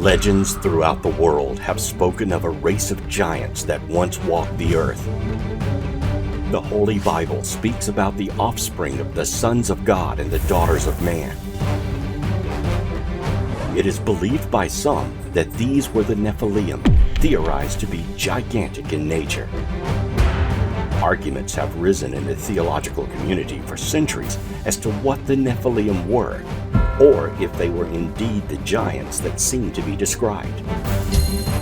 Legends throughout the world have spoken of a race of giants that once walked the earth. The Holy Bible speaks about the offspring of the sons of God and the daughters of man. It is believed by some that these were the Nephilim, theorized to be gigantic in nature. Arguments have risen in the theological community for centuries as to what the Nephilim were, or if they were indeed the giants that seem to be described.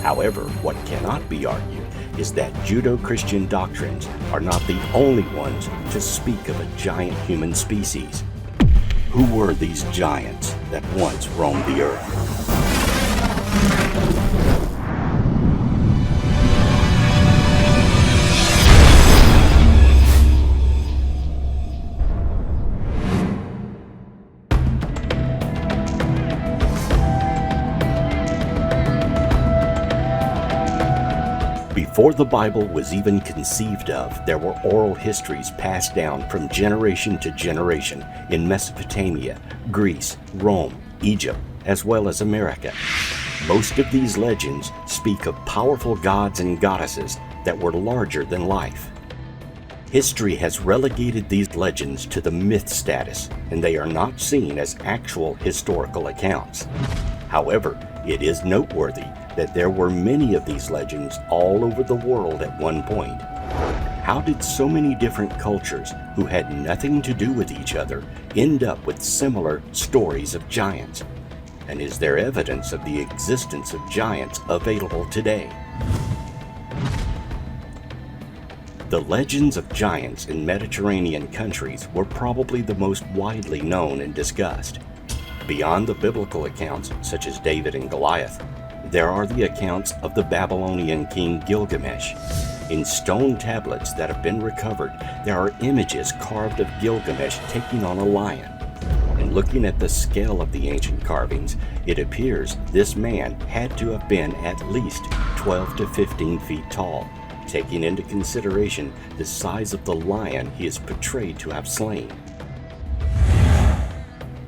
However, what cannot be argued is that Judeo-Christian doctrines are not the only ones to speak of a giant human species. Who were these giants that once roamed the earth? Before the Bible was even conceived of, there were oral histories passed down from generation to generation in Mesopotamia, Greece, Rome, Egypt, as well as America. Most of these legends speak of powerful gods and goddesses that were larger than life. History has relegated these legends to the myth status, and they are not seen as actual historical accounts. However, it is noteworthy that there were many of these legends all over the world at one point. How did so many different cultures who had nothing to do with each other end up with similar stories of giants? And is there evidence of the existence of giants available today? The legends of giants in Mediterranean countries were probably the most widely known and discussed. Beyond the biblical accounts, such as David and Goliath, there are the accounts of the Babylonian king Gilgamesh. In stone tablets that have been recovered, there are images carved of Gilgamesh taking on a lion. And looking at the scale of the ancient carvings, it appears this man had to have been at least 12 to 15 feet tall, taking into consideration the size of the lion he is portrayed to have slain.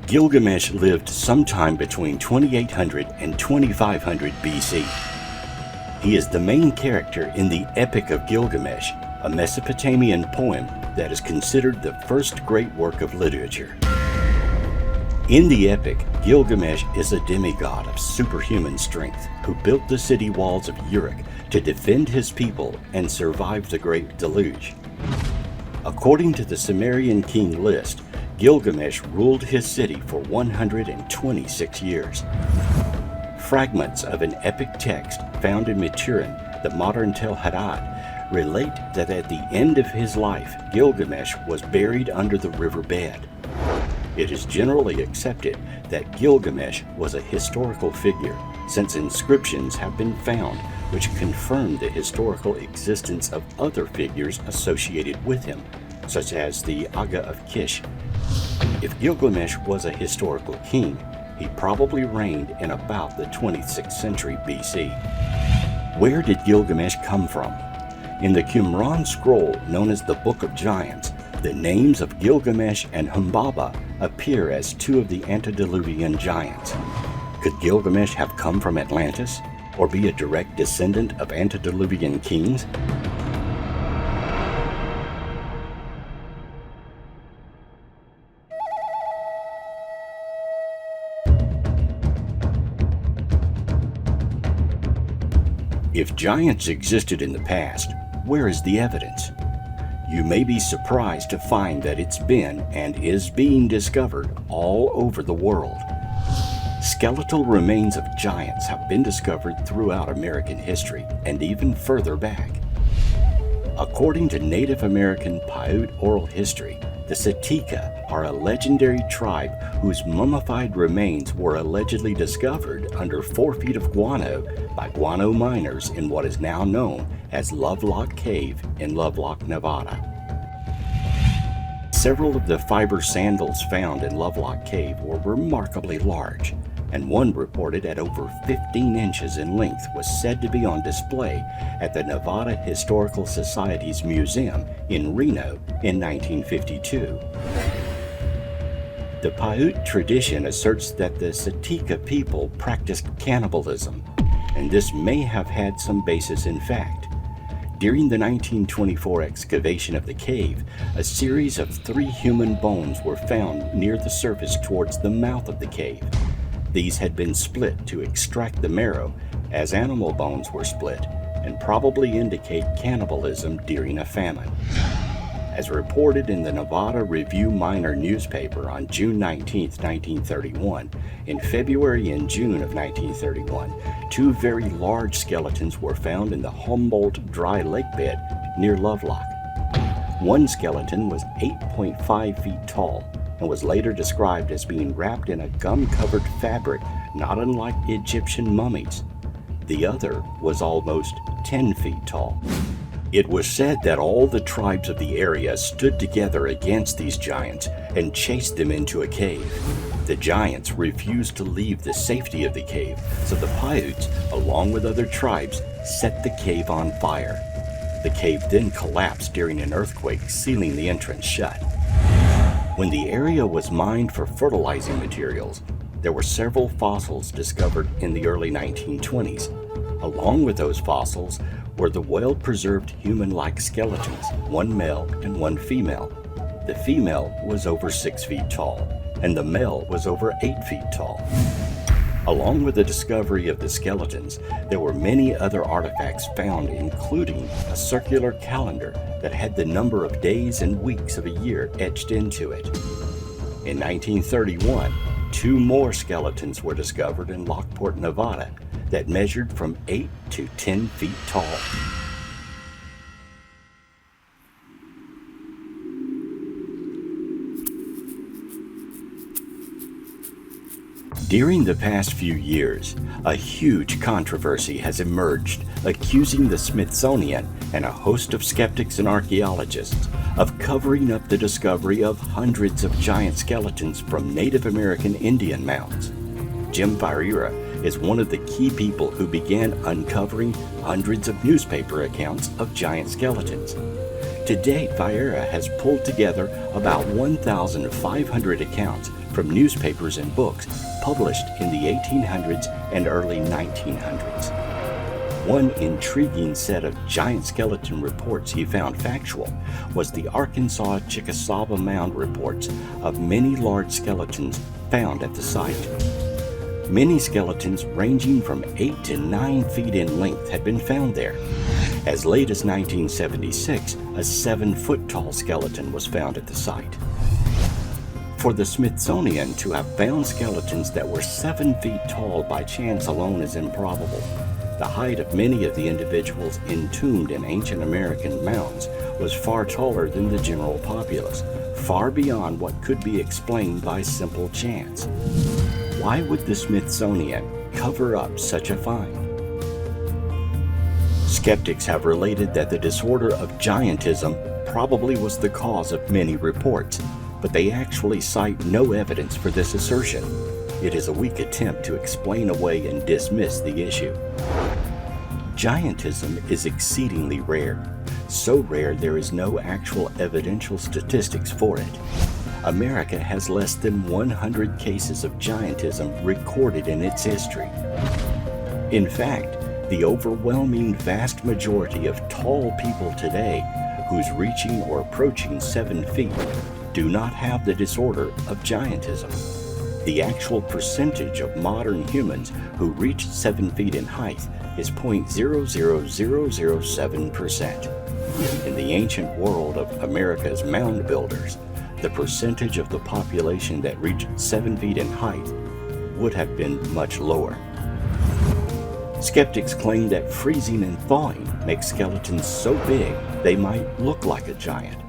Gilgamesh lived sometime between 2800 and 2500 BC. He is the main character in the Epic of Gilgamesh, a Mesopotamian poem that is considered the first great work of literature. In the epic, Gilgamesh is a demigod of superhuman strength who built the city walls of Uruk to defend his people and survive the Great Deluge. According to the Sumerian king list, Gilgamesh ruled his city for 126 years. Fragments of an epic text found in Maturin, the modern Tel Hadad, relate that at the end of his life, Gilgamesh was buried under the riverbed. It is generally accepted that Gilgamesh was a historical figure, since inscriptions have been found which confirm the historical existence of other figures associated with him, such as the Aga of Kish. If Gilgamesh was a historical king, he probably reigned in about the 26th century BC. Where did Gilgamesh come from? In the Qumran scroll known as the Book of Giants, the names of Gilgamesh and Humbaba appear as two of the antediluvian giants. Could Gilgamesh have come from Atlantis, or be a direct descendant of antediluvian kings? If giants existed in the past, where is the evidence? You may be surprised to find that it's been and is being discovered all over the world. Skeletal remains of giants have been discovered throughout American history and even further back. According to Native American Paiute oral history, the Satika are a legendary tribe whose mummified remains were allegedly discovered under 4 feet of guano by guano miners in what is now known as Lovelock Cave in Lovelock, Nevada. Several of the fiber sandals found in Lovelock Cave were remarkably large, and one reported at over 15 inches in length was said to be on display at the Nevada Historical Society's museum in Reno in 1952. The Paiute tradition asserts that the Sitka people practiced cannibalism, and this may have had some basis in fact. During the 1924 excavation of the cave, a series of 3 human bones were found near the surface towards the mouth of the cave. These had been split to extract the marrow, as animal bones were split, and probably indicate cannibalism during a famine. As reported in the Nevada Review-Minor newspaper on June 19, 1931, in February and June of 1931, 2 very large skeletons were found in the Humboldt dry lake bed near Lovelock. One skeleton was 8.5 feet tall and was later described as being wrapped in a gum-covered fabric not unlike Egyptian mummies. The other was almost 10 feet tall. It was said that all the tribes of the area stood together against these giants and chased them into a cave. The giants refused to leave the safety of the cave, so the Paiutes, along with other tribes, set the cave on fire. The cave then collapsed during an earthquake, sealing the entrance shut. When the area was mined for fertilizing materials, there were several fossils discovered in the early 1920s. Along with those fossils were the well-preserved human-like skeletons, 1 male and 1 female. The female was over 6 feet tall, and the male was over 8 feet tall. Along with the discovery of the skeletons, there were many other artifacts found, including a circular calendar that had the number of days and weeks of a year etched into it. In 1931, 2 more skeletons were discovered in Lockport, Nevada, that measured from 8 to 10 feet tall. During the past few years, a huge controversy has emerged accusing the Smithsonian and a host of skeptics and archaeologists of covering up the discovery of hundreds of giant skeletons from Native American Indian mounds. Jim Ferreira is one of the key people who began uncovering hundreds of newspaper accounts of giant skeletons. To date, Ferreira has pulled together about 1,500 accounts from newspapers and books published in the 1800s and early 1900s. One intriguing set of giant skeleton reports he found factual was the Arkansas Chickasaw Mound reports of many large skeletons found at the site. Many skeletons ranging from 8 to 9 feet in length had been found there. As late as 1976, a 7-foot-tall skeleton was found at the site. For the Smithsonian to have found skeletons that were 7 feet tall by chance alone is improbable. The height of many of the individuals entombed in ancient American mounds was far taller than the general populace, far beyond what could be explained by simple chance. Why would the Smithsonian cover up such a find? Skeptics have related that the disorder of giantism probably was the cause of many reports, but they actually cite no evidence for this assertion. It is a weak attempt to explain away and dismiss the issue. Giantism is exceedingly rare, so rare there is no actual evidential statistics for it. America has less than 100 cases of giantism recorded in its history. In fact, the overwhelming vast majority of tall people today who's reaching or approaching 7 feet do not have the disorder of giantism. The actual percentage of modern humans who reach 7 feet in height is 0.00007%. In the ancient world of America's mound builders, the percentage of the population that reached 7 feet in height would have been much lower. Skeptics claim that freezing and thawing make skeletons so big they might look like a giant.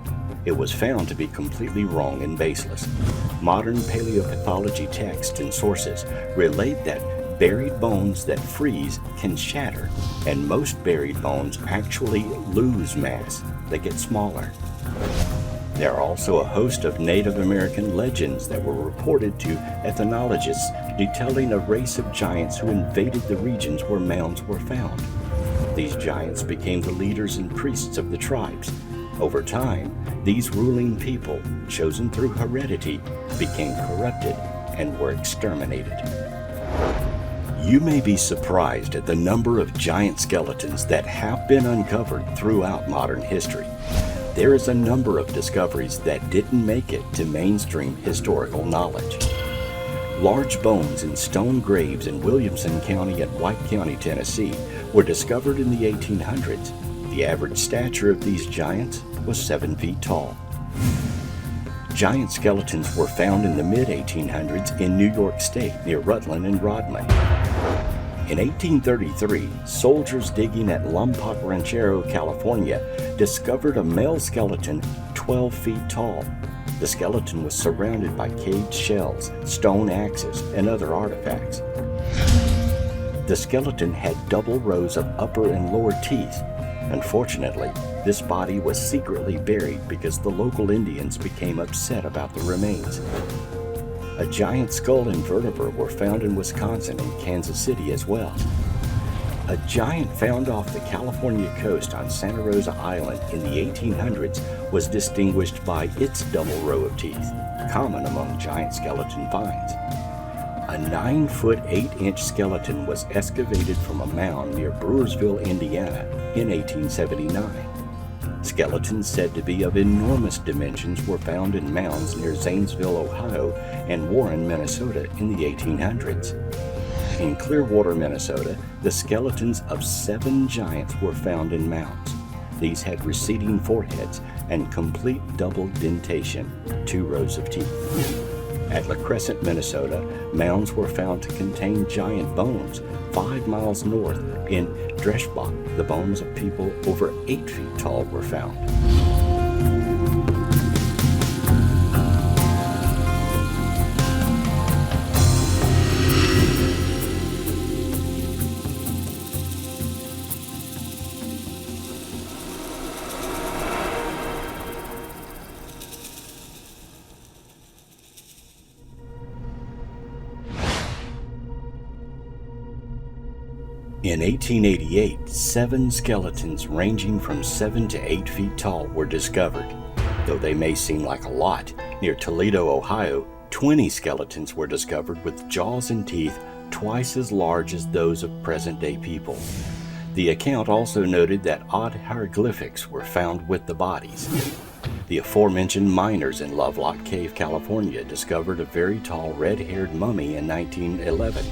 It was found to be completely wrong and baseless. Modern paleopathology texts and sources relate that buried bones that freeze can shatter, and most buried bones actually lose mass. They get smaller. There are also a host of Native American legends that were reported to ethnologists detailing a race of giants who invaded the regions where mounds were found. These giants became the leaders and priests of the tribes. Over time, These ruling people, chosen through heredity, became corrupted and were exterminated. You may be surprised at the number of giant skeletons that have been uncovered throughout modern history. There is a number of discoveries that didn't make it to mainstream historical knowledge. Large bones in stone graves in Williamson County and White County, Tennessee, were discovered in the 1800s. The average stature of these giants was 7 feet tall. Giant skeletons were found in the mid-1800s in New York State near Rutland and Rodman. In 1833, soldiers digging at Lompoc Ranchero, California, discovered a male skeleton 12 feet tall. The skeleton was surrounded by caved shells, stone axes, and other artifacts. The skeleton had double rows of upper and lower teeth. Unfortunately, this body was secretly buried because the local Indians became upset about the remains. A giant skull and vertebra were found in Wisconsin and Kansas City as well. A giant found off the California coast on Santa Rosa Island in the 1800s was distinguished by its double row of teeth, common among giant skeleton finds. A 9-foot 8-inch skeleton was excavated from a mound near Brewersville, Indiana in 1879. Skeletons said to be of enormous dimensions were found in mounds near Zanesville, Ohio and Warren, Minnesota in the 1800s. In Clearwater, Minnesota, the skeletons of 7 giants were found in mounds. These had receding foreheads and complete double dentation, 2 rows of teeth. At La Crescent, Minnesota, mounds were found to contain giant bones. 5 miles north, in Dreschbach, the bones of people over 8 feet tall were found. In 1888, 7 skeletons ranging from 7 to 8 feet tall were discovered. Though they may seem like a lot, near Toledo, Ohio, 20 skeletons were discovered with jaws and teeth twice as large as those of present-day people. The account also noted that odd hieroglyphics were found with the bodies. The aforementioned miners in Lovelock Cave, California, discovered a very tall red-haired mummy in 1911.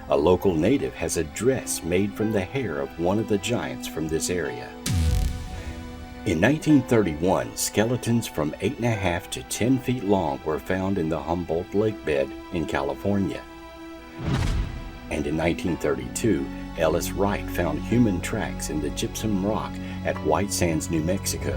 A local native has a dress made from the hair of one of the giants from this area. In 1931, skeletons from 8.5 to 10 feet long were found in the Humboldt Lake bed in California. And in 1932, Ellis Wright found human tracks in the gypsum rock at White Sands, New Mexico.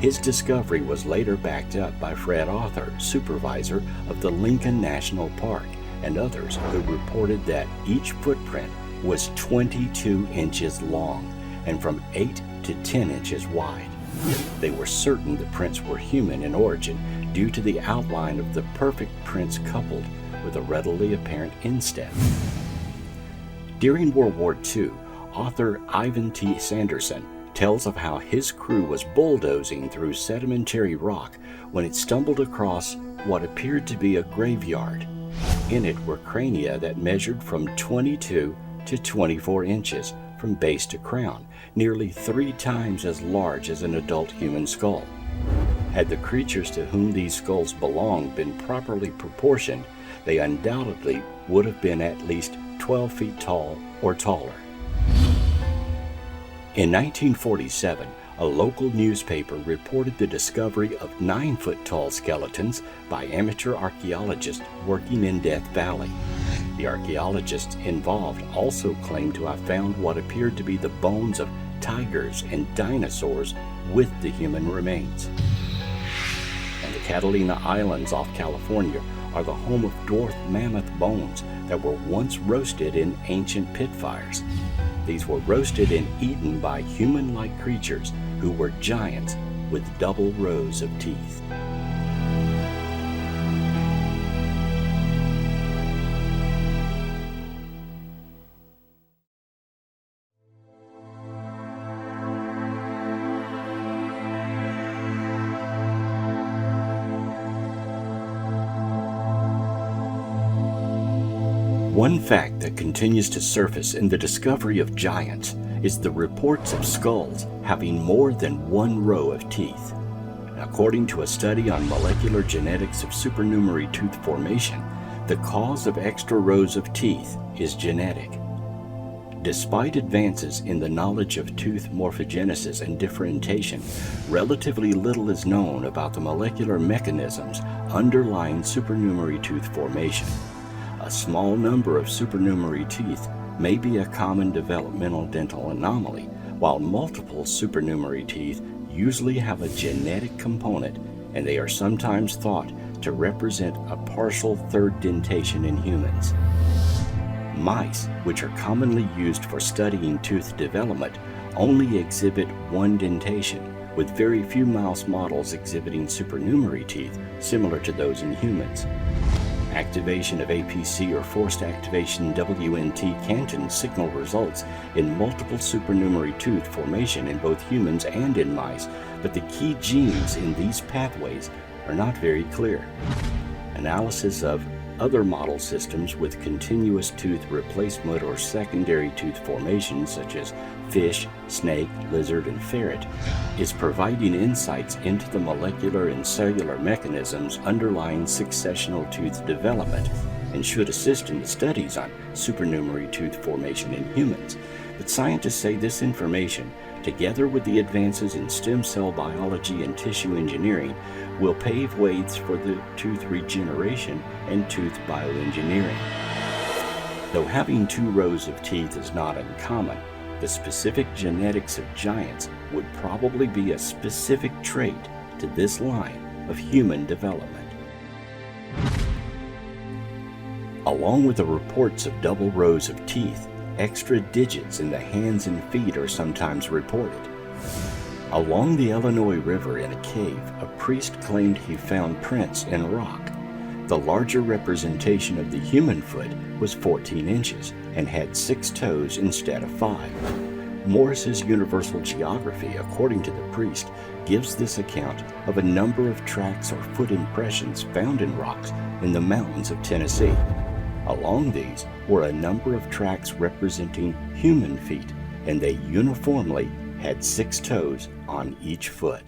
His discovery was later backed up by Fred Arthur, supervisor of the Lincoln National Park, and others who reported that each footprint was 22 inches long and from 8 to 10 inches wide. They were certain the prints were human in origin due to the outline of the perfect prints coupled with a readily apparent instep. During World War II, author Ivan T. Sanderson tells of how his crew was bulldozing through sedimentary rock when it stumbled across what appeared to be a graveyard. In it were crania that measured from 22 to 24 inches from base to crown, nearly 3 times as large as an adult human skull. Had the creatures to whom these skulls belonged been properly proportioned, they undoubtedly would have been at least 12 feet tall or taller. In 1947, a local newspaper reported the discovery of 9-foot-tall skeletons by amateur archaeologists working in Death Valley. The archaeologists involved also claimed to have found what appeared to be the bones of tigers and dinosaurs with the human remains. And the Catalina Islands off California are the home of dwarf mammoth bones that were once roasted in ancient pit fires. These were roasted and eaten by human-like creatures who were giants with double rows of teeth. One fact that continues to surface in the discovery of giants is the reports of skulls having more than one row of teeth. According to a study on molecular genetics of supernumerary tooth formation, the cause of extra rows of teeth is genetic. Despite advances in the knowledge of tooth morphogenesis and differentiation, relatively little is known about the molecular mechanisms underlying supernumerary tooth formation. A small number of supernumerary teeth may be a common developmental dental anomaly, while multiple supernumerary teeth usually have a genetic component, and they are sometimes thought to represent a partial third dentation in humans. Mice, which are commonly used for studying tooth development, only exhibit one dentation, with very few mouse models exhibiting supernumerary teeth similar to those in humans. Activation of APC or forced activation WNT Canton signal results in multiple supernumerary tooth formation in both humans and in mice, but the key genes in these pathways are not very clear. Analysis of other model systems with continuous tooth replacement or secondary tooth formation, such as fish, snake, lizard, and ferret, is providing insights into the molecular and cellular mechanisms underlying successional tooth development and should assist in the studies on supernumerary tooth formation in humans. But scientists say this information, together with the advances in stem cell biology and tissue engineering, will pave ways for the tooth regeneration and tooth bioengineering. Though having two rows of teeth is not uncommon, the specific genetics of giants would probably be a specific trait to this line of human development. Along with the reports of double rows of teeth, extra digits in the hands and feet are sometimes reported. Along the Illinois River in a cave, a priest claimed he found prints in rock. The larger representation of the human foot was 14 inches and had 6 toes instead of 5. Morris's Universal Geography, according to the priest, gives this account of a number of tracks or foot impressions found in rocks in the mountains of Tennessee. Along these were a number of tracks representing human feet, and they uniformly had 6 toes on each foot.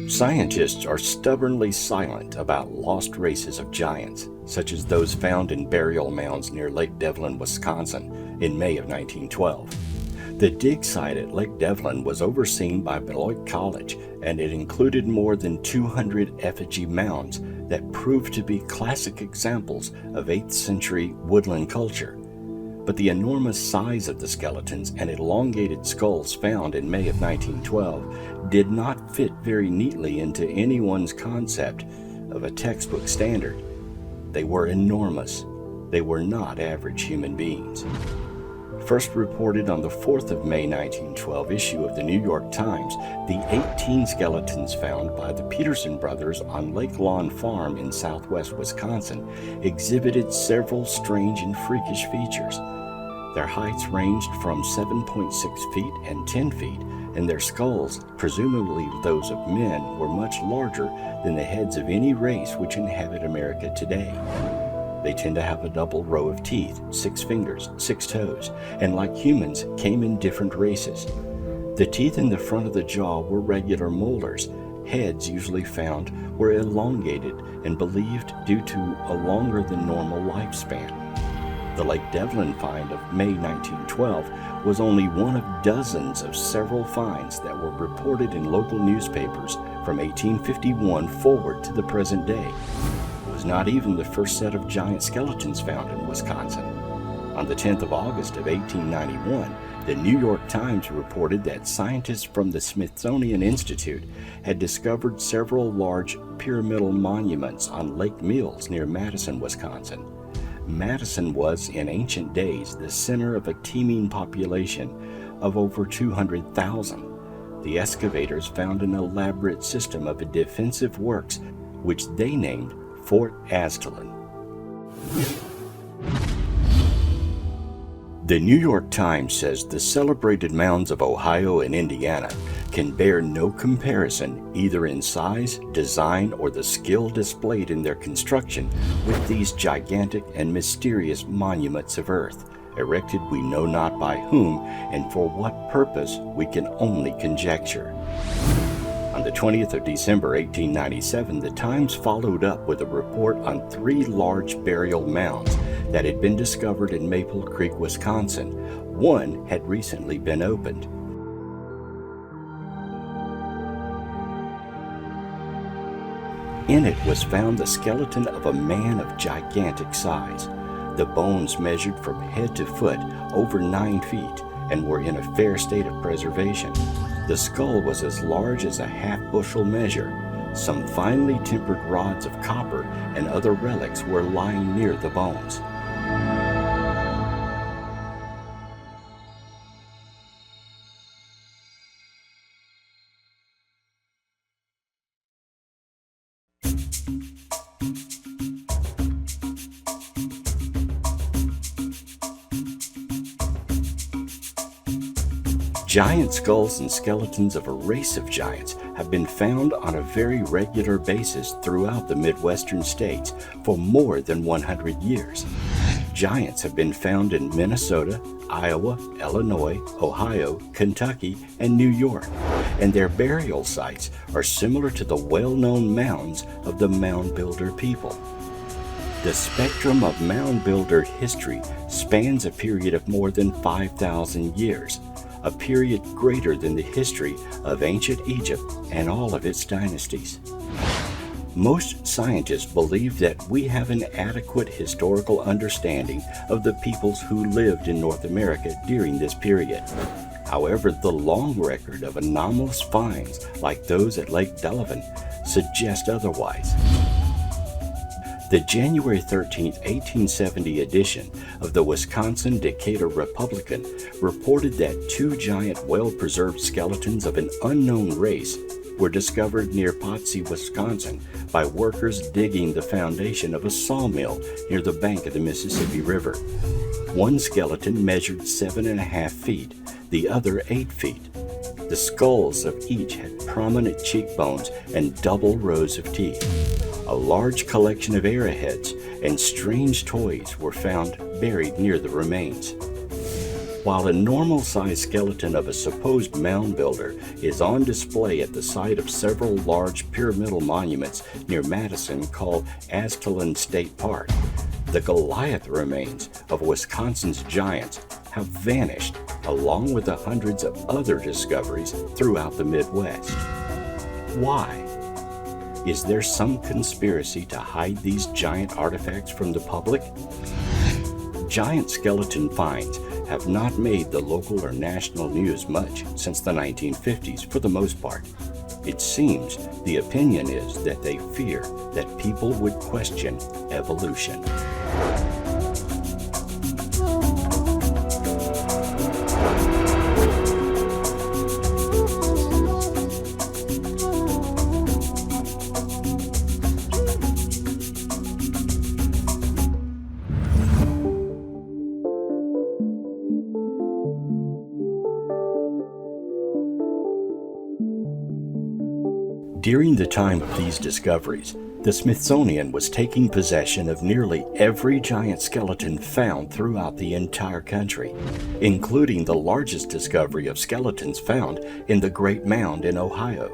Scientists are stubbornly silent about lost races of giants, such as those found in burial mounds near Lake Devlin, Wisconsin, in May of 1912. The dig site at Lake Devlin was overseen by Beloit College, and it included more than 200 effigy mounds that proved to be classic examples of 8th century woodland culture. But the enormous size of the skeletons and elongated skulls found in May of 1912 did not fit very neatly into anyone's concept of a textbook standard. They were enormous. They were not average human beings. First reported on the 4th of May 1912 issue of the New York Times, the 18 skeletons found by the Peterson brothers on Lake Lawn Farm in southwest Wisconsin exhibited several strange and freakish features. Their heights ranged from 7.6 feet and 10 feet, and their skulls, presumably those of men, were much larger than the heads of any race which inhabit America today. They tend to have a double row of teeth, 6 fingers, 6 toes, and like humans, came in different races. The teeth in the front of the jaw were regular molars. Heads usually found were elongated and believed due to a longer than normal lifespan. The Lake Devlin find of May 1912 was only one of dozens of several finds that were reported in local newspapers from 1851 forward to the present day. It was not even the first set of giant skeletons found in Wisconsin. On the 10th of August of 1891, the New York Times reported that scientists from the Smithsonian Institute had discovered several large pyramidal monuments on Lake Mills near Madison, Wisconsin. Madison was, in ancient days, the center of a teeming population of over 200,000. the excavators found an elaborate system of defensive works which they named Fort Aztalan. The New York Times says the celebrated mounds of Ohio and Indiana can bear no comparison either in size, design, or the skill displayed in their construction with these gigantic and mysterious monuments of earth, erected we know not by whom and for what purpose we can only conjecture. On the 20th of December 1897, the Times followed up with a report on 3 large burial mounds that had been discovered in Maple Creek, Wisconsin. One had recently been opened. In it was found the skeleton of a man of gigantic size. The bones measured from head to foot over 9 feet and were in a fair state of preservation. The skull was as large as a half-bushel measure. Some finely tempered rods of copper and other relics were lying near the bones. Giant skulls and skeletons of a race of giants have been found on a very regular basis throughout the Midwestern states for more than 100 years. Giants have been found in Minnesota, Iowa, Illinois, Ohio, Kentucky, and New York, and their burial sites are similar to the well-known mounds of the Mound Builder people. The spectrum of Mound Builder history spans a period of more than 5,000 years, a period greater than the history of ancient Egypt and all of its dynasties. Most scientists believe that we have an adequate historical understanding of the peoples who lived in North America during this period. However, the long record of anomalous finds like those at Lake Delavan suggest otherwise. The January 13, 1870 edition of the Wisconsin Decatur Republican reported that 2 giant well-preserved skeletons of an unknown race were discovered near Potsy, Wisconsin by workers digging the foundation of a sawmill near the bank of the Mississippi River. One skeleton measured 7.5 feet, the other 8 feet. The skulls of each had prominent cheekbones and double rows of teeth. A large collection of arrowheads and strange toys were found buried near the remains. While a normal-sized skeleton of a supposed mound builder is on display at the site of several large pyramidal monuments near Madison called Aztalan State Park, the Goliath remains of Wisconsin's giants have vanished, along with the hundreds of other discoveries throughout the Midwest. Why? Is there some conspiracy to hide these giant artifacts from the public? Giant skeleton finds have not made the local or national news much since the 1950s for the most part. It seems the opinion is that they fear that people would question evolution. During the time of these discoveries, the Smithsonian was taking possession of nearly every giant skeleton found throughout the entire country, including the largest discovery of skeletons found in the Great Mound in Ohio.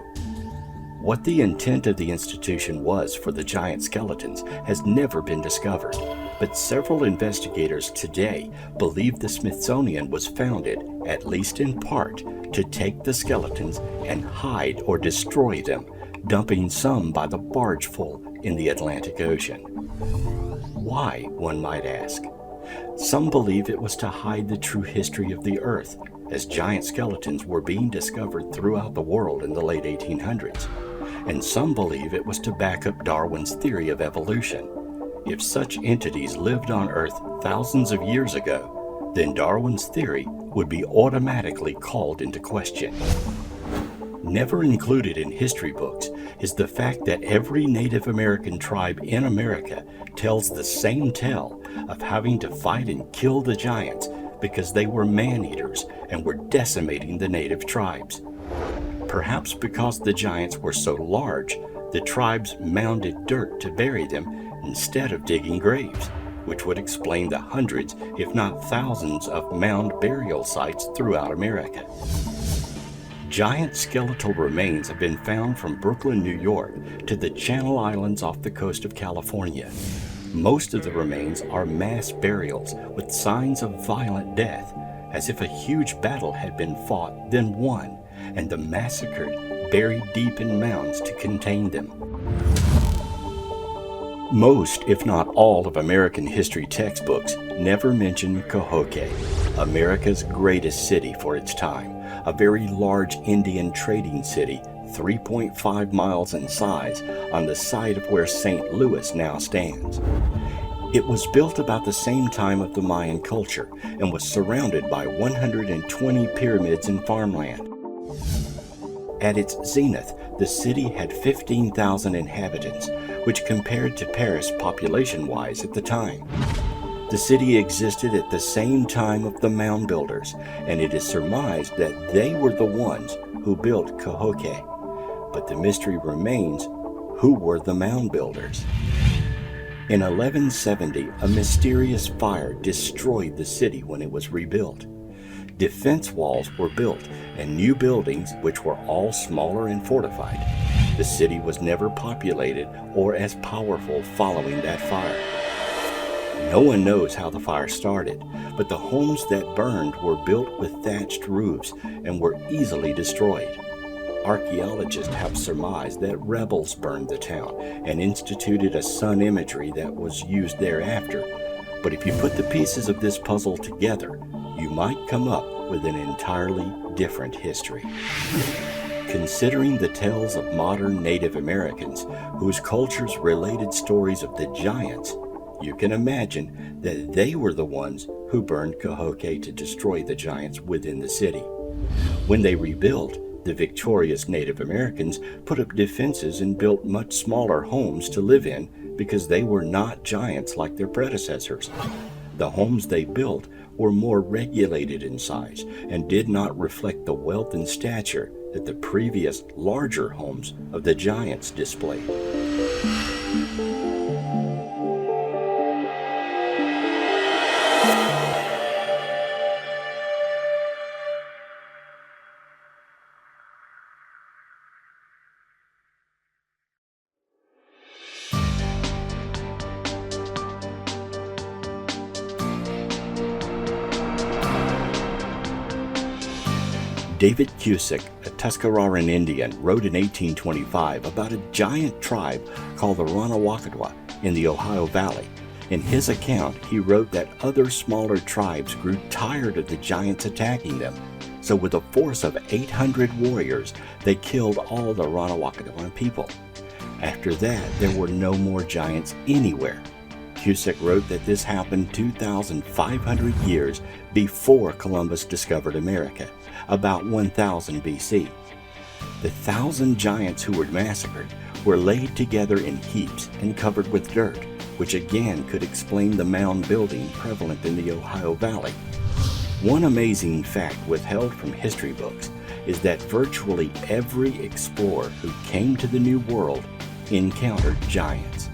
What the intent of the institution was for the giant skeletons has never been discovered, but several investigators today believe the Smithsonian was founded, at least in part, to take the skeletons and hide or destroy them, dumping some by the bargeful in the Atlantic Ocean. Why, one might ask? Some believe it was to hide the true history of the Earth, as giant skeletons were being discovered throughout the world in the late 1800s. And some believe it was to back up Darwin's theory of evolution. If such entities lived on Earth thousands of years ago, then Darwin's theory would be automatically called into question. Never included in history books is the fact that every Native American tribe in America tells the same tale of having to fight and kill the giants because they were man-eaters and were decimating the native tribes. Perhaps because the giants were so large, the tribes mounded dirt to bury them instead of digging graves, which would explain the hundreds, if not thousands, of mound burial sites throughout America. Giant skeletal remains have been found from Brooklyn, New York, to the Channel Islands off the coast of California. Most of the remains are mass burials with signs of violent death, as if a huge battle had been fought, then won, and the massacred buried deep in mounds to contain them. Most, if not all, of American history textbooks never mention Cahokia, America's greatest city for its time, a very large Indian trading city, 3.5 miles in size, on the site of where St. Louis now stands. It was built about the same time of the Mayan culture and was surrounded by 120 pyramids and farmland. At its zenith, the city had 15,000 inhabitants, which compared to Paris population-wise at the time. The city existed at the same time of the mound builders, and it is surmised that they were the ones who built Cahokia. But the mystery remains, who were the mound builders? In 1170, a mysterious fire destroyed the city when it was rebuilt. Defense walls were built and new buildings, which were all smaller and fortified. The city was never populated or as powerful following that fire. No one knows how the fire started, but the homes that burned were built with thatched roofs and were easily destroyed. Archaeologists have surmised that rebels burned the town and instituted a sun imagery that was used thereafter. But if you put the pieces of this puzzle together, you might come up with an entirely different history. Considering the tales of modern Native Americans whose cultures related stories of the giants, you can imagine that they were the ones who burned Cahokia to destroy the giants within the city. When they rebuilt, the victorious Native Americans put up defenses and built much smaller homes to live in because they were not giants like their predecessors. The homes they built were more regulated in size and did not reflect the wealth and stature that the previous larger homes of the giants displayed. David Cusick, a Tuscaroran Indian, wrote in 1825 about a giant tribe called the Ranawakadwa in the Ohio Valley. In his account, he wrote that other smaller tribes grew tired of the giants attacking them, so with a force of 800 warriors, they killed all the Ranawakadwa people. After that, there were no more giants anywhere. Cusick wrote that this happened 2,500 years before Columbus discovered America, about 1000 BC. The 1,000 giants who were massacred were laid together in heaps and covered with dirt, which again could explain the mound building prevalent in the Ohio Valley. One amazing fact withheld from history books is that virtually every explorer who came to the New World encountered giants.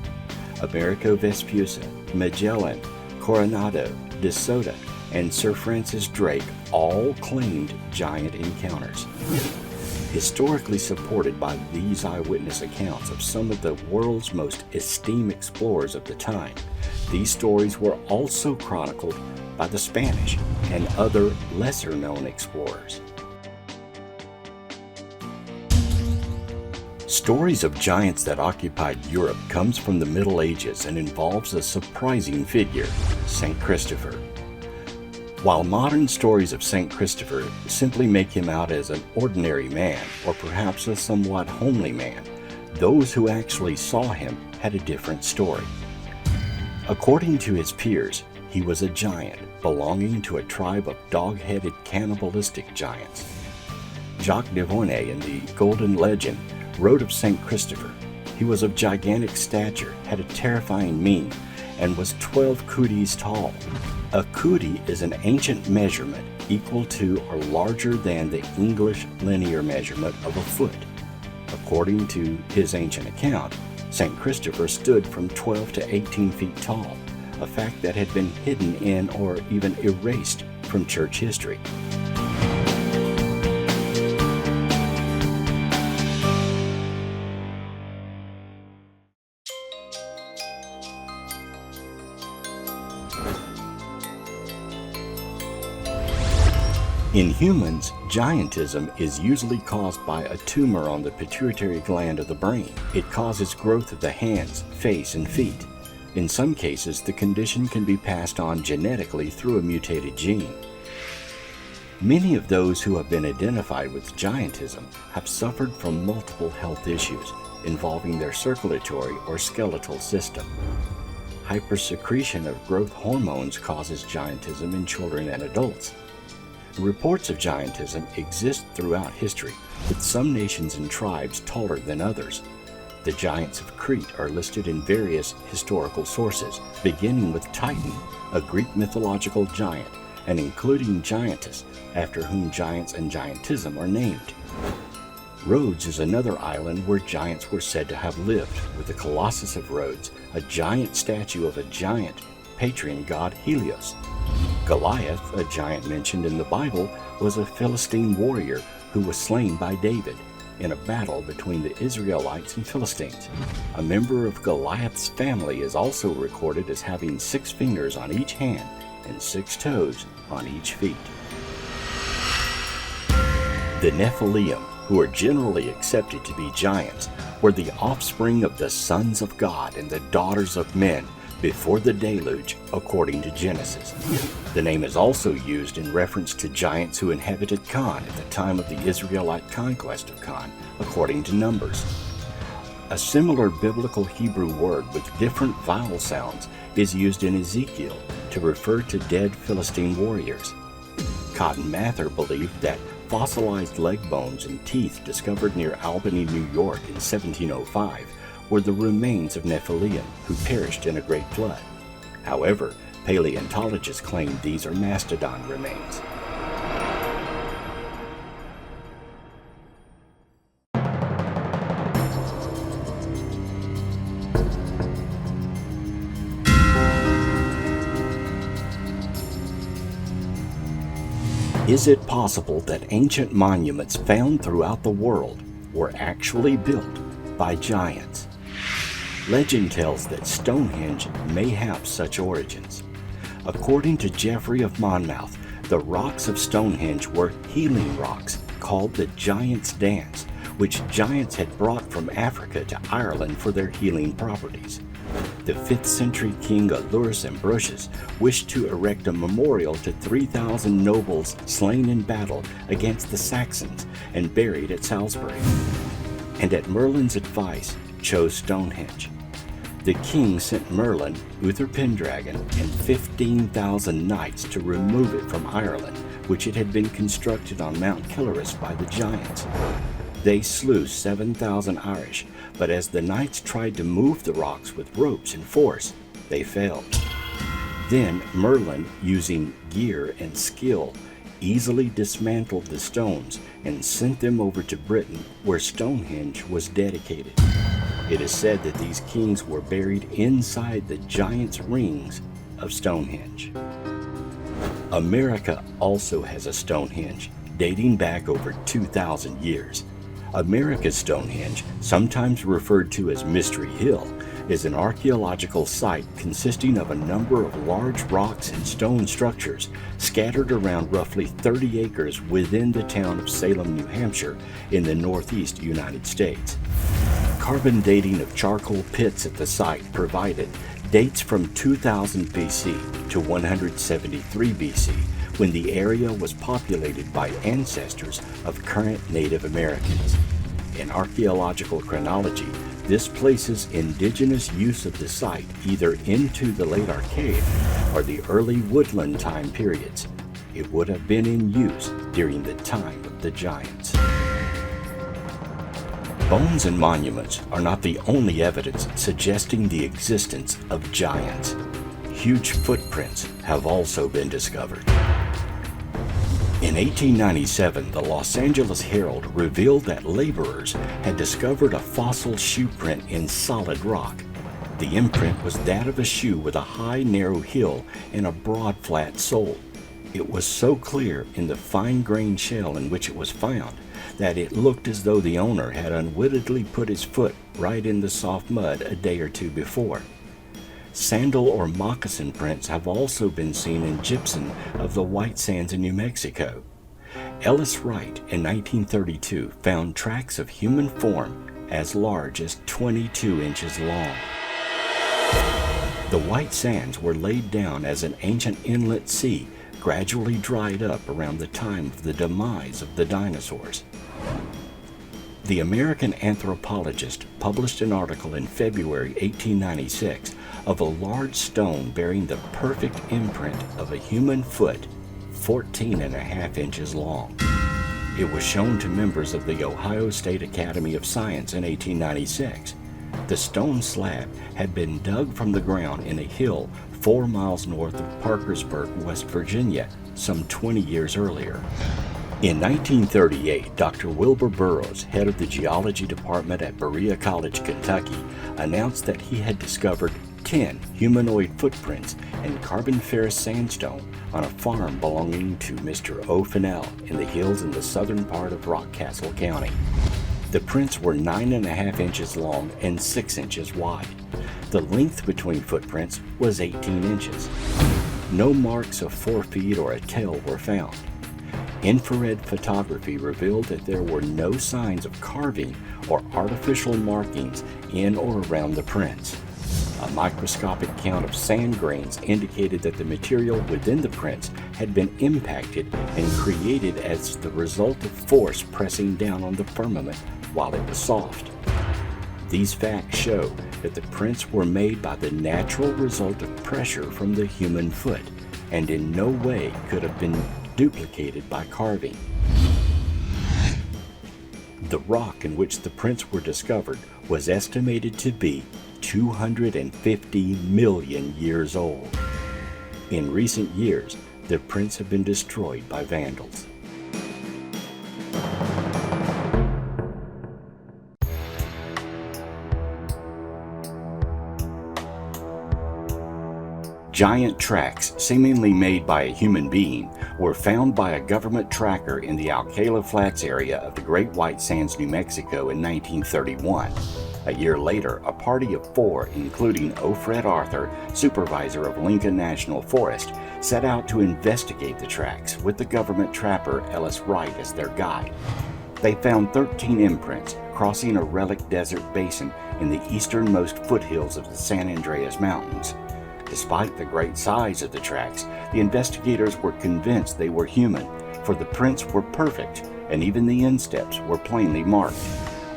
Amerigo Vespucci, Magellan, Coronado, De Soto, and Sir Francis Drake all claimed giant encounters. Historically supported by these eyewitness accounts of some of the world's most esteemed explorers of the time, these stories were also chronicled by the Spanish and other lesser-known explorers. Stories of giants that occupied Europe comes from the Middle Ages and involves a surprising figure, St. Christopher. While modern stories of St. Christopher simply make him out as an ordinary man, or perhaps a somewhat homely man, those who actually saw him had a different story. According to his peers, he was a giant belonging to a tribe of dog-headed cannibalistic giants. Jacques de Volney in the Golden Legend wrote of St. Christopher. He was of gigantic stature, had a terrifying mien, and was 12 cooties tall. A coodie is an ancient measurement equal to or larger than the English linear measurement of a foot. According to his ancient account, St. Christopher stood from 12 to 18 feet tall, a fact that had been hidden in or even erased from church history. In humans, giantism is usually caused by a tumor on the pituitary gland of the brain. It causes growth of the hands, face, and feet. In some cases, the condition can be passed on genetically through a mutated gene. Many of those who have been identified with giantism have suffered from multiple health issues involving their circulatory or skeletal system. Hypersecretion of growth hormones causes giantism in children and adults. Reports of giantism exist throughout history, with some nations and tribes taller than others. The giants of Crete are listed in various historical sources, beginning with Titan, a Greek mythological giant, and including Giantus, after whom giants and giantism are named. Rhodes is another island where giants were said to have lived, with the Colossus of Rhodes, a giant statue of a giant patron god Helios. Goliath, a giant mentioned in the Bible, was a Philistine warrior who was slain by David in a battle between the Israelites and Philistines. A member of Goliath's family is also recorded as having 6 fingers on each hand and 6 toes on each feet. The Nephilim, who are generally accepted to be giants, were the offspring of the sons of God and the daughters of men before the deluge, according to Genesis. The name is also used in reference to giants who inhabited Canaan at the time of the Israelite conquest of Canaan, according to Numbers. A similar biblical Hebrew word with different vowel sounds is used in Ezekiel to refer to dead Philistine warriors. Cotton Mather believed that fossilized leg bones and teeth discovered near Albany, New York in 1705 were the remains of Nephilim who perished in a great flood. However, paleontologists claim these are mastodon remains. Is it possible that ancient monuments found throughout the world were actually built by giants? Legend tells that Stonehenge may have such origins. According to Geoffrey of Monmouth, the rocks of Stonehenge were healing rocks called the Giant's Dance, which giants had brought from Africa to Ireland for their healing properties. The 5th century king Aulus Ambrosius wished to erect a memorial to 3,000 nobles slain in battle against the Saxons and buried at Salisbury, and at Merlin's advice chose Stonehenge. The king sent Merlin, Uther Pendragon, and 15,000 knights to remove it from Ireland, which it had been constructed on Mount Killarus by the giants. They slew 7,000 Irish, but as the knights tried to move the rocks with ropes and force, they failed. Then Merlin, using gear and skill, easily dismantled the stones and sent them over to Britain, where Stonehenge was dedicated. It is said that these kings were buried inside the giants' rings of Stonehenge. America also has a Stonehenge, dating back over 2,000 years. America's Stonehenge, sometimes referred to as Mystery Hill, is an archaeological site consisting of a number of large rocks and stone structures scattered around roughly 30 acres within the town of Salem, New Hampshire, in the northeast United States. Carbon dating of charcoal pits at the site provided dates from 2000 BC to 173 BC, when the area was populated by ancestors of current Native Americans. In archaeological chronology, this places indigenous use of the site either into the late Archaic or the early woodland time periods. It would have been in use during the time of the giants. Bones and monuments are not the only evidence suggesting the existence of giants. Huge footprints have also been discovered. In 1897, the Los Angeles Herald revealed that laborers had discovered a fossil shoe print in solid rock. The imprint was that of a shoe with a high, narrow heel and a broad, flat sole. It was so clear in the fine-grained shell in which it was found that it looked as though the owner had unwittingly put his foot right in the soft mud a day or two before. Sandal or moccasin prints have also been seen in gypsum of the White Sands in New Mexico. Ellis Wright in 1932 found tracks of human form as large as 22 inches long. The White Sands were laid down as an ancient inlet sea gradually dried up around the time of the demise of the dinosaurs. The American anthropologist published an article in February 1896 of a large stone bearing the perfect imprint of a human foot, 14.5 inches long. It was shown to members of the Ohio State Academy of Science in 1896. The stone slab had been dug from the ground in a hill 4 miles north of Parkersburg, West Virginia, some 20 years earlier. In 1938, Dr. Wilbur Burroughs, head of the geology department at Berea College, Kentucky, announced that he had discovered 10 humanoid footprints in Carboniferous sandstone on a farm belonging to Mr. O. Fennell in the hills in the southern part of Rockcastle County. The prints were 9.5 inches long and 6 inches wide. The length between footprints was 18 inches. No marks of 4 feet or a tail were found. Infrared photography revealed that there were no signs of carving or artificial markings in or around the prints. A microscopic count of sand grains indicated that the material within the prints had been impacted and created as the result of force pressing down on the firmament while it was soft. These facts show that the prints were made by the natural result of pressure from the human foot and in no way could have been duplicated by carving. The rock in which the prints were discovered was estimated to be 250 million years old. In recent years, the prints have been destroyed by vandals. Giant tracks, seemingly made by a human being, were found by a government tracker in the Alcala Flats area of the Great White Sands, New Mexico in 1931. A year later, a party of 4, including O. Fred Arthur, supervisor of Lincoln National Forest, set out to investigate the tracks with the government trapper Ellis Wright as their guide. They found 13 imprints crossing a relic desert basin in the easternmost foothills of the San Andreas Mountains. Despite the great size of the tracks, the investigators were convinced they were human, for the prints were perfect and even the insteps were plainly marked.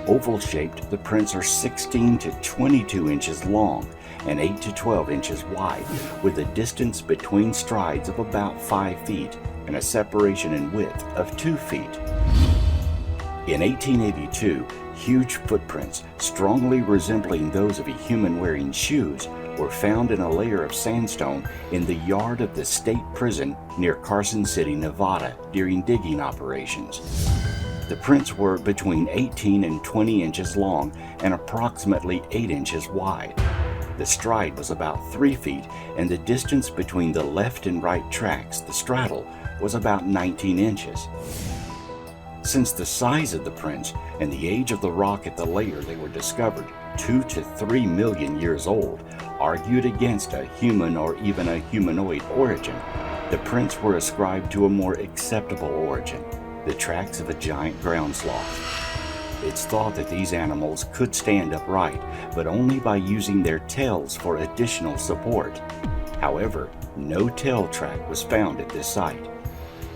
Oval-shaped, the prints are 16 to 22 inches long and 8 to 12 inches wide, with a distance between strides of about 5 feet and a separation in width of 2 feet. In 1882, huge footprints, strongly resembling those of a human wearing shoes, were found in a layer of sandstone in the yard of the state prison near Carson City, Nevada, during digging operations. The prints were between 18 and 20 inches long and approximately 8 inches wide. The stride was about 3 feet, and the distance between the left and right tracks, the straddle, was about 19 inches. Since the size of the prints and the age of the rock at the layer they were discovered, 2 to 3 million years old, argued against a human or even a humanoid origin, the prints were ascribed to a more acceptable origin, the tracks of a giant ground sloth. It's thought that these animals could stand upright, but only by using their tails for additional support. However, no tail track was found at this site.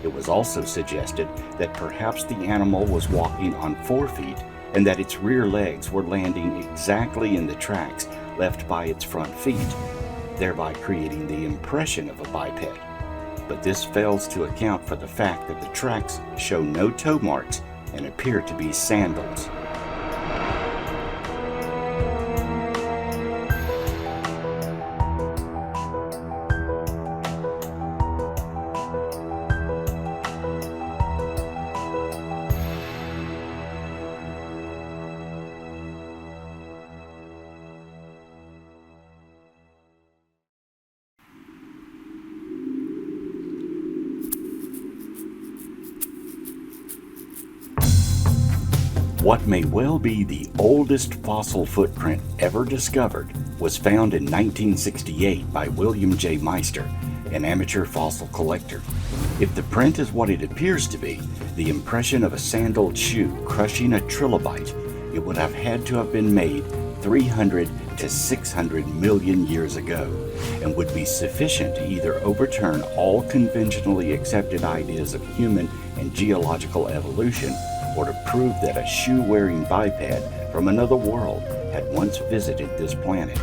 It was also suggested that perhaps the animal was walking on 4 feet and that its rear legs were landing exactly in the tracks left by its front feet, thereby creating the impression of a biped. But this fails to account for the fact that the tracks show no toe marks and appear to be sandals. What may well be the oldest fossil footprint ever discovered was found in 1968 by William J. Meister, an amateur fossil collector. If the print is what it appears to be, the impression of a sandaled shoe crushing a trilobite, it would have had to have been made 300 to 600 million years ago, and would be sufficient to either overturn all conventionally accepted ideas of human and geological evolution, or to prove that a shoe-wearing biped from another world had once visited this planet.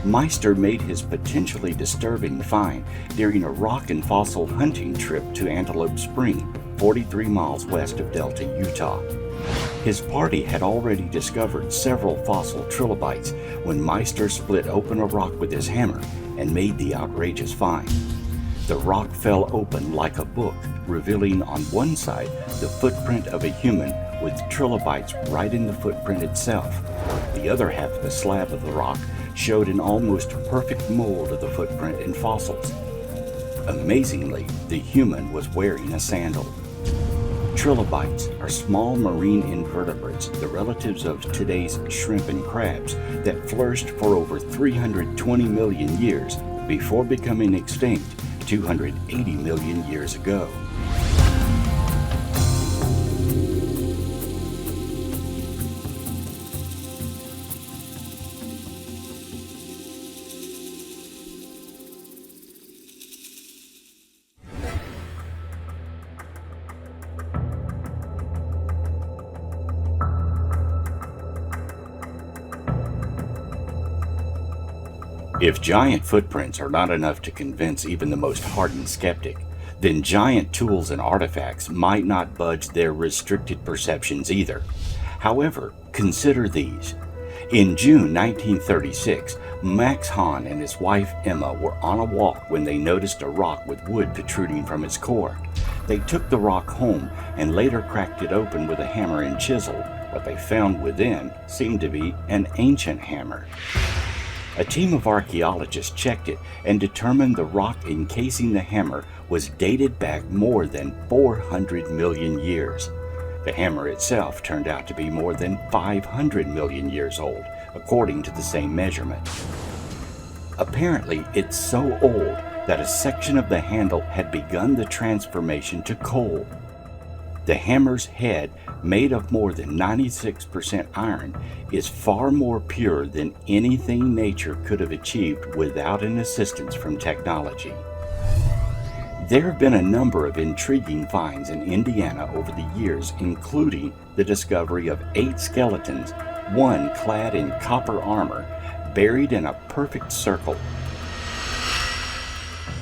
Meister made his potentially disturbing find during a rock and fossil hunting trip to Antelope Spring, 43 miles west of Delta, Utah. His party had already discovered several fossil trilobites when Meister split open a rock with his hammer and made the outrageous find. The rock fell open like a book, revealing on one side the footprint of a human with trilobites right in the footprint itself. The other half of the slab of the rock showed an almost perfect mold of the footprint in fossils. Amazingly, the human was wearing a sandal. Trilobites are small marine invertebrates, the relatives of today's shrimp and crabs, that flourished for over 320 million years before becoming extinct 280 million years ago. If giant footprints are not enough to convince even the most hardened skeptic, then giant tools and artifacts might not budge their restricted perceptions either. However, consider these. In June 1936, Max Hahn and his wife Emma were on a walk when they noticed a rock with wood protruding from its core. They took the rock home and later cracked it open with a hammer and chisel. What they found within seemed to be an ancient hammer. A team of archaeologists checked it and determined the rock encasing the hammer was dated back more than 400 million years. The hammer itself turned out to be more than 500 million years old, according to the same measurement. Apparently, it's so old that a section of the handle had begun the transformation to coal. The hammer's head, made of more than 96% iron, is far more pure than anything nature could have achieved without an assistance from technology. There have been a number of intriguing finds in Indiana over the years, including the discovery of 8 skeletons, one clad in copper armor, buried in a perfect circle.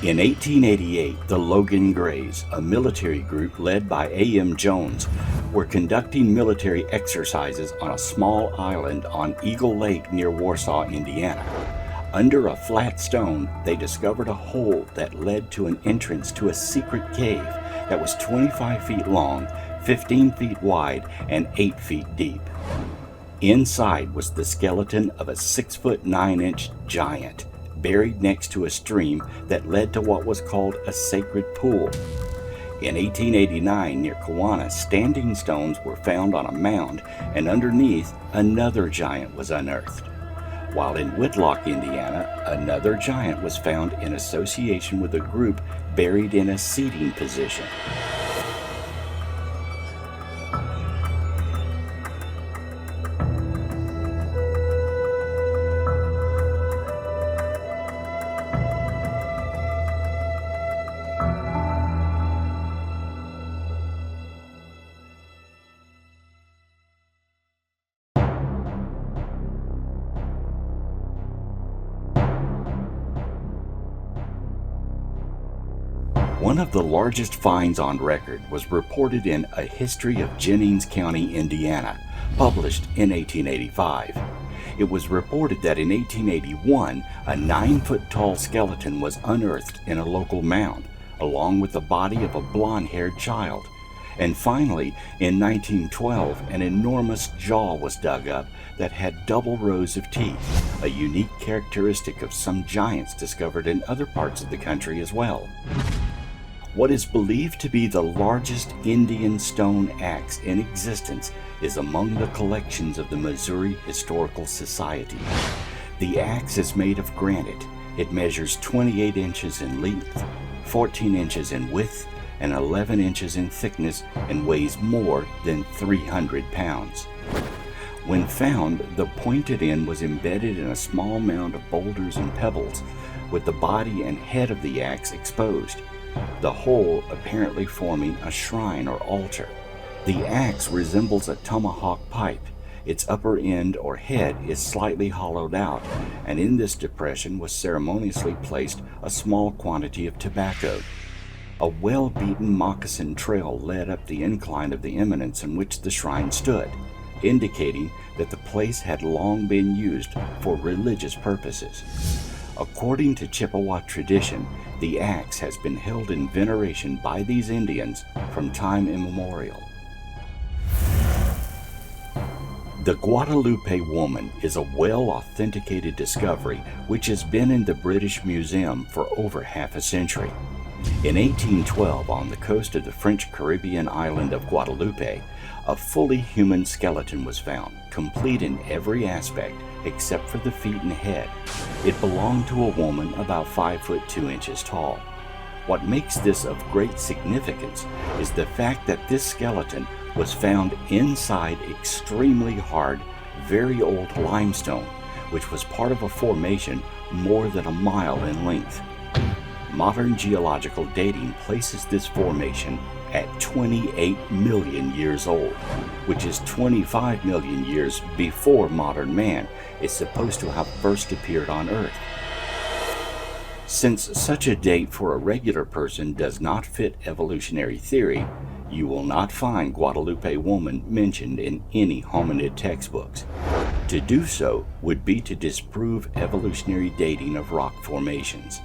In 1888, the Logan Greys, a military group led by A.M. Jones, were conducting military exercises on a small island on Eagle Lake near Warsaw, Indiana. Under a flat stone, they discovered a hole that led to an entrance to a secret cave that was 25 feet long, 15 feet wide, and 8 feet deep. Inside was the skeleton of a 6'9" giant, buried next to a stream that led to what was called a sacred pool. In 1889, near Kewanna, standing stones were found on a mound, and underneath, another giant was unearthed. While in Whitlock, Indiana, another giant was found in association with a group buried in a seating position. One of the largest finds on record was reported in A History of Jennings County, Indiana, published in 1885. It was reported that in 1881, a 9-foot-tall skeleton was unearthed in a local mound, along with the body of a blonde-haired child. And finally, in 1912, an enormous jaw was dug up that had double rows of teeth, a unique characteristic of some giants discovered in other parts of the country as well. What is believed to be the largest Indian stone axe in existence is among the collections of the Missouri Historical Society. The axe is made of granite. It measures 28 inches in length, 14 inches in width, and 11 inches in thickness, and weighs more than 300 pounds. When found, the pointed end was embedded in a small mound of boulders and pebbles, with the body and head of the axe exposed, the whole apparently forming a shrine or altar. The axe resembles a tomahawk pipe. Its upper end or head is slightly hollowed out, and in this depression was ceremoniously placed a small quantity of tobacco. A well-beaten moccasin trail led up the incline of the eminence in which the shrine stood, indicating that the place had long been used for religious purposes. According to Chippewa tradition, the axe has been held in veneration by these Indians from time immemorial. The Guadalupe woman is a well-authenticated discovery which has been in the British Museum for over half a century. In 1812, on the coast of the French Caribbean island of Guadalupe, a fully human skeleton was found, complete in every aspect except for the feet and head. It belonged to a woman about 5 foot 2 inches tall. What makes this of great significance is the fact that this skeleton was found inside extremely hard, very old limestone, which was part of a formation more than a mile in length. Modern geological dating places this formation at 28 million years old, which is 25 million years before modern man is supposed to have first appeared on Earth. Since such a date for a regular person does not fit evolutionary theory, you will not find Guadalupe woman mentioned in any hominid textbooks. To do so would be to disprove evolutionary dating of rock formations.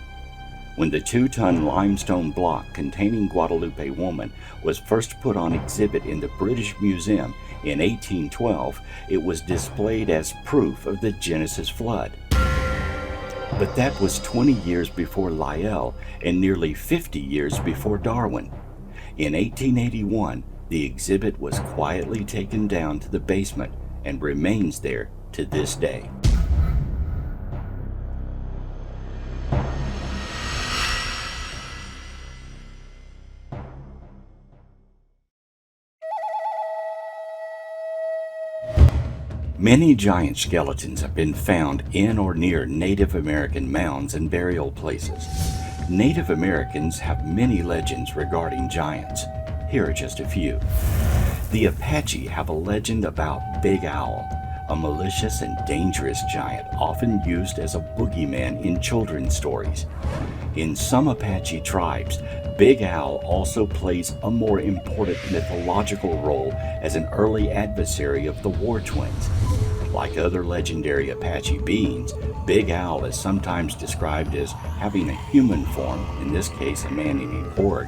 When the 2-ton limestone block containing Guadalupe woman was first put on exhibit in the British Museum in 1812, it was displayed as proof of the Genesis flood. But that was 20 years before Lyell and nearly 50 years before Darwin. In 1881, the exhibit was quietly taken down to the basement and remains there to this day. Many giant skeletons have been found in or near Native American mounds and burial places. Native Americans have many legends regarding giants. Here are just a few. The Apache have a legend about Big Owl, a malicious and dangerous giant often used as a boogeyman in children's stories. In some Apache tribes, Big Owl also plays a more important mythological role as an early adversary of the War Twins. Like other legendary Apache beings, Big Owl is sometimes described as having a human form, in this case a man-eating org,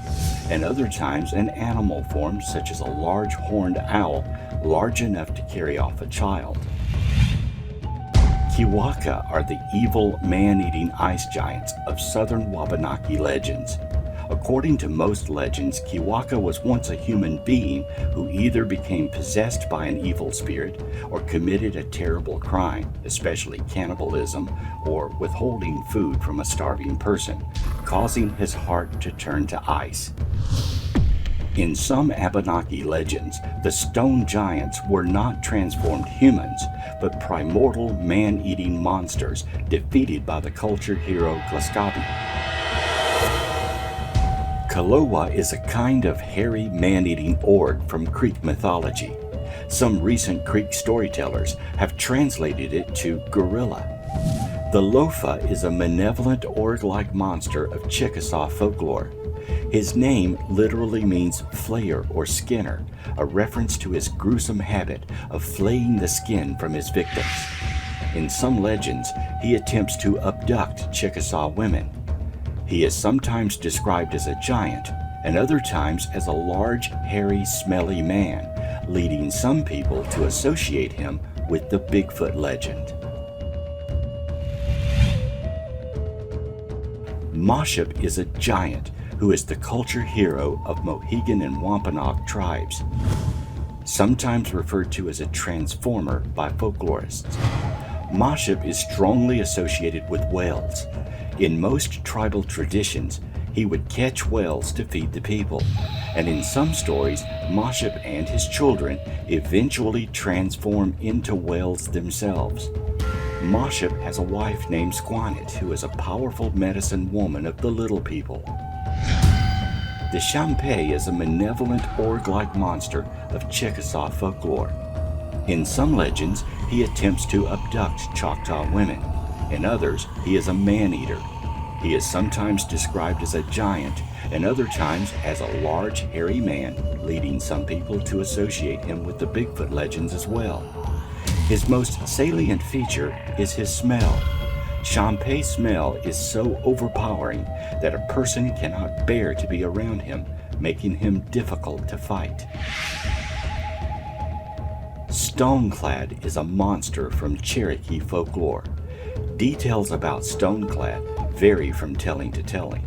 and other times an animal form such as a large horned owl large enough to carry off a child. Kiwaka are the evil man-eating ice giants of southern Wabanaki legends. According to most legends, Kiwaka was once a human being who either became possessed by an evil spirit or committed a terrible crime, especially cannibalism or withholding food from a starving person, causing his heart to turn to ice. In some Abenaki legends, the stone giants were not transformed humans, but primordial man-eating monsters defeated by the cultured hero Glaskabi. Kalowa is a kind of hairy man-eating org from Creek mythology. Some recent Creek storytellers have translated it to gorilla. The Lofa is a malevolent org-like monster of Chickasaw folklore. His name literally means flayer or skinner, a reference to his gruesome habit of flaying the skin from his victims. In some legends, he attempts to abduct Chickasaw women. He is sometimes described as a giant, and other times as a large, hairy, smelly man, leading some people to associate him with the Bigfoot legend. Moshep is a giant who is the culture hero of Mohegan and Wampanoag tribes. Sometimes referred to as a transformer by folklorists. Mashab is strongly associated with whales. In most tribal traditions, he would catch whales to feed the people, and in some stories, Mashab and his children eventually transform into whales themselves. Mashab has a wife named Squanit, who is a powerful medicine woman of the little people. The Champay is a malevolent orc-like monster of Chickasaw folklore. In some legends, he attempts to abduct Choctaw women. In others, he is a man-eater. He is sometimes described as a giant, and other times as a large, hairy man, leading some people to associate him with the Bigfoot legends as well. His most salient feature is his smell. Champay's smell is so overpowering that a person cannot bear to be around him, making him difficult to fight. Stoneclad is a monster from Cherokee folklore. Details about Stoneclad vary from telling to telling.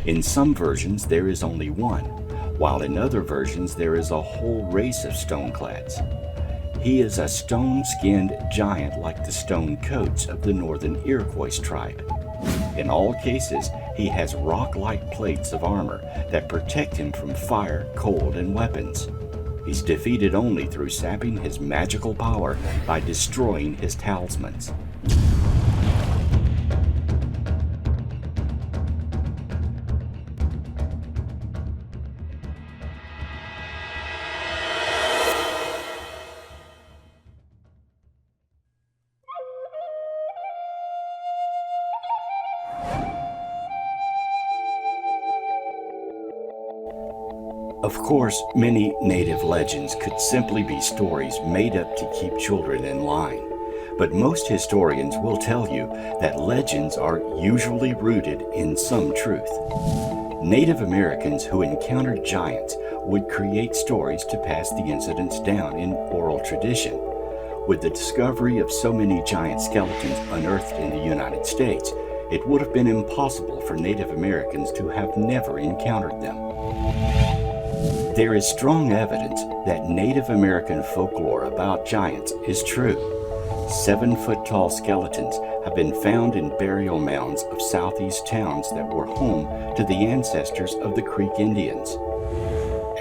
In some versions there is only one, while in other versions there is a whole race of Stoneclads. He is a stone-skinned giant like the stone coats of the northern Iroquois tribe. In all cases, he has rock-like plates of armor that protect him from fire, cold, and weapons. He's defeated only through sapping his magical power by destroying his talismans. Of course, many native legends could simply be stories made up to keep children in line, but most historians will tell you that legends are usually rooted in some truth. Native Americans who encountered giants would create stories to pass the incidents down in oral tradition. With the discovery of so many giant skeletons unearthed in the United States, it would have been impossible for Native Americans to have never encountered them. There is strong evidence that Native American folklore about giants is true. 7-foot-tall skeletons have been found in burial mounds of southeast towns that were home to the ancestors of the Creek Indians.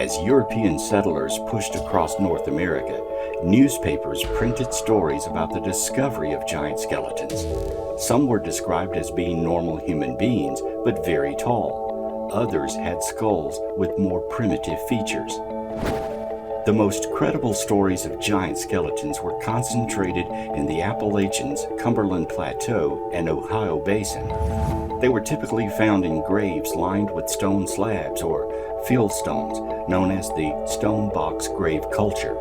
As European settlers pushed across North America, newspapers printed stories about the discovery of giant skeletons. Some were described as being normal human beings, but very tall. Others had skulls with more primitive features. The most credible stories of giant skeletons were concentrated in the Appalachians, Cumberland Plateau, and Ohio Basin. They were typically found in graves lined with stone slabs or field stones, known as the stone box grave culture.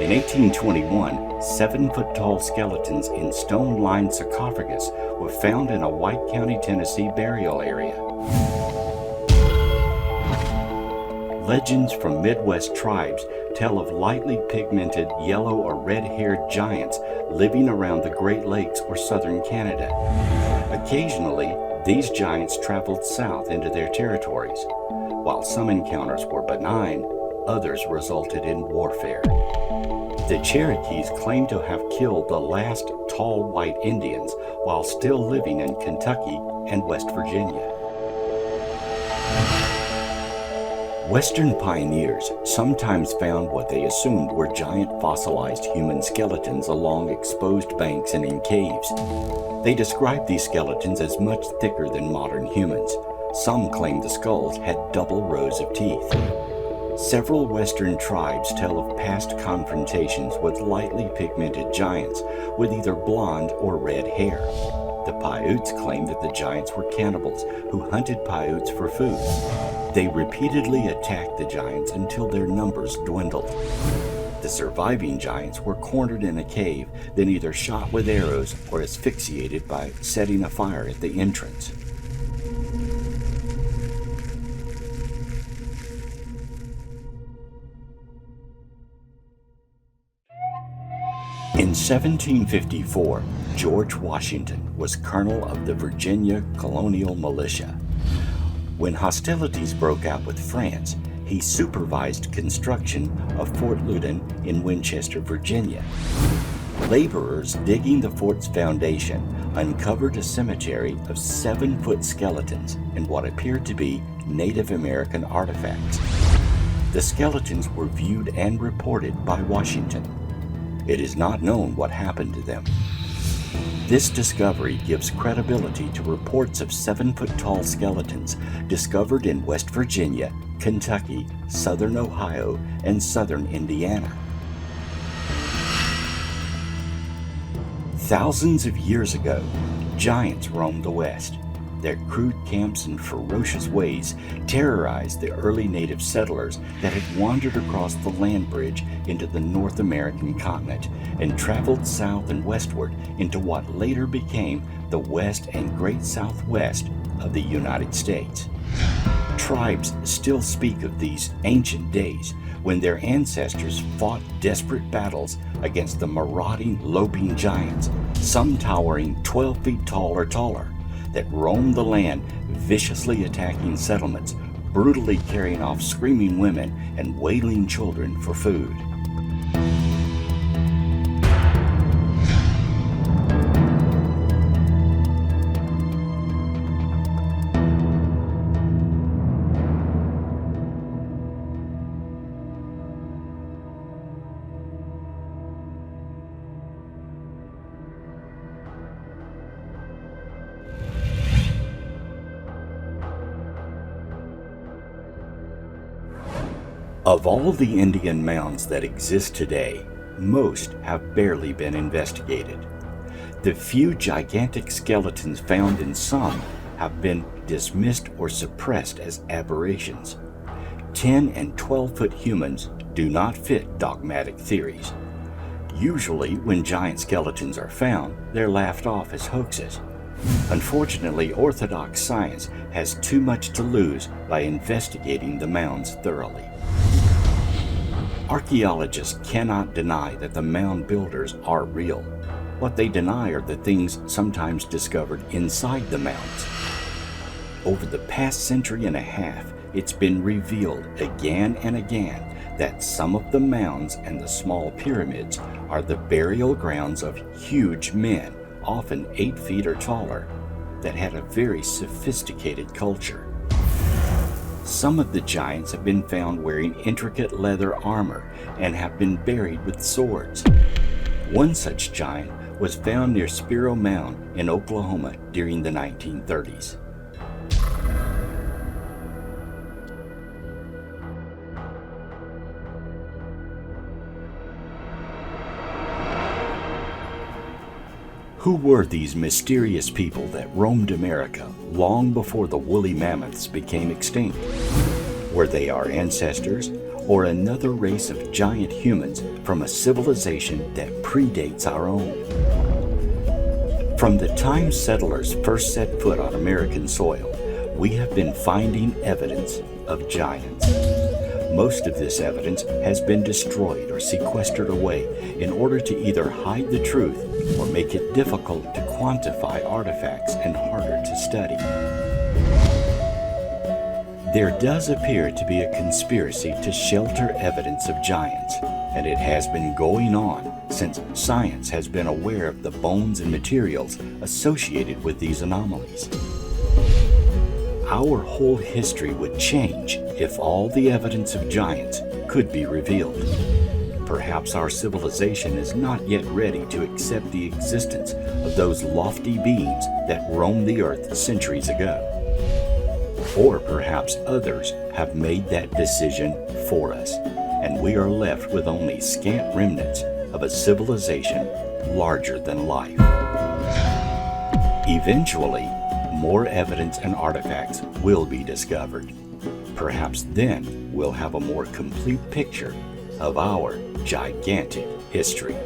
In 1821, 7-foot-tall skeletons in stone-lined sarcophagus were found in a White County, Tennessee burial area. Legends from Midwest tribes tell of lightly pigmented yellow or red-haired giants living around the Great Lakes or southern Canada. Occasionally, these giants traveled south into their territories. While some encounters were benign, others resulted in warfare. The Cherokees claim to have killed the last tall white Indians while still living in Kentucky and West Virginia. Western pioneers sometimes found what they assumed were giant fossilized human skeletons along exposed banks and in caves. They described these skeletons as much thicker than modern humans. Some claimed the skulls had double rows of teeth. Several Western tribes tell of past confrontations with lightly pigmented giants with either blonde or red hair. The Paiutes claim that the giants were cannibals who hunted Paiutes for food. They repeatedly attacked the giants until their numbers dwindled. The surviving giants were cornered in a cave, then either shot with arrows or asphyxiated by setting a fire at the entrance. In 1754, George Washington was colonel of the Virginia Colonial Militia. When hostilities broke out with France, he supervised construction of Fort Loudon in Winchester, Virginia. Laborers digging the fort's foundation uncovered a cemetery of 7-foot skeletons and what appeared to be Native American artifacts. The skeletons were viewed and reported by Washington. It is not known what happened to them. This discovery gives credibility to reports of 7-foot-tall skeletons discovered in West Virginia, Kentucky, southern Ohio, and southern Indiana. Thousands of years ago, giants roamed the West. Their crude camps and ferocious ways terrorized the early native settlers that had wandered across the land bridge into the North American continent and traveled south and westward into what later became the West and Great Southwest of the United States. Tribes still speak of these ancient days when their ancestors fought desperate battles against the marauding, loping giants, some towering 12 feet tall or taller, that roamed the land, viciously attacking settlements, brutally carrying off screaming women and wailing children for food. Of all the Indian mounds that exist today, most have barely been investigated. The few gigantic skeletons found in some have been dismissed or suppressed as aberrations. 10 and 12-foot humans do not fit dogmatic theories. Usually, when giant skeletons are found, they're laughed off as hoaxes. Unfortunately, orthodox science has too much to lose by investigating the mounds thoroughly. Archaeologists cannot deny that the mound builders are real. What they deny are the things sometimes discovered inside the mounds. Over the past century and a half, it's been revealed again and again that some of the mounds and the small pyramids are the burial grounds of huge men, often 8 feet or taller, that had a very sophisticated culture. Some of the giants have been found wearing intricate leather armor and have been buried with swords. One such giant was found near Spiro Mound in Oklahoma during the 1930s. Who were these mysterious people that roamed America long before the woolly mammoths became extinct? Were they our ancestors, or another race of giant humans from a civilization that predates our own? From the time settlers first set foot on American soil, we have been finding evidence of giants. Most of this evidence has been destroyed or sequestered away in order to either hide the truth or make it difficult to quantify artifacts and harder to study. There does appear to be a conspiracy to shelter evidence of giants, and it has been going on since science has been aware of the bones and materials associated with these anomalies. Our whole history would change if all the evidence of giants could be revealed. Perhaps our civilization is not yet ready to accept the existence of those lofty beings that roamed the earth centuries ago. Or perhaps others have made that decision for us, and we are left with only scant remnants of a civilization larger than life. Eventually, more evidence and artifacts will be discovered. Perhaps then we'll have a more complete picture of our gigantic history.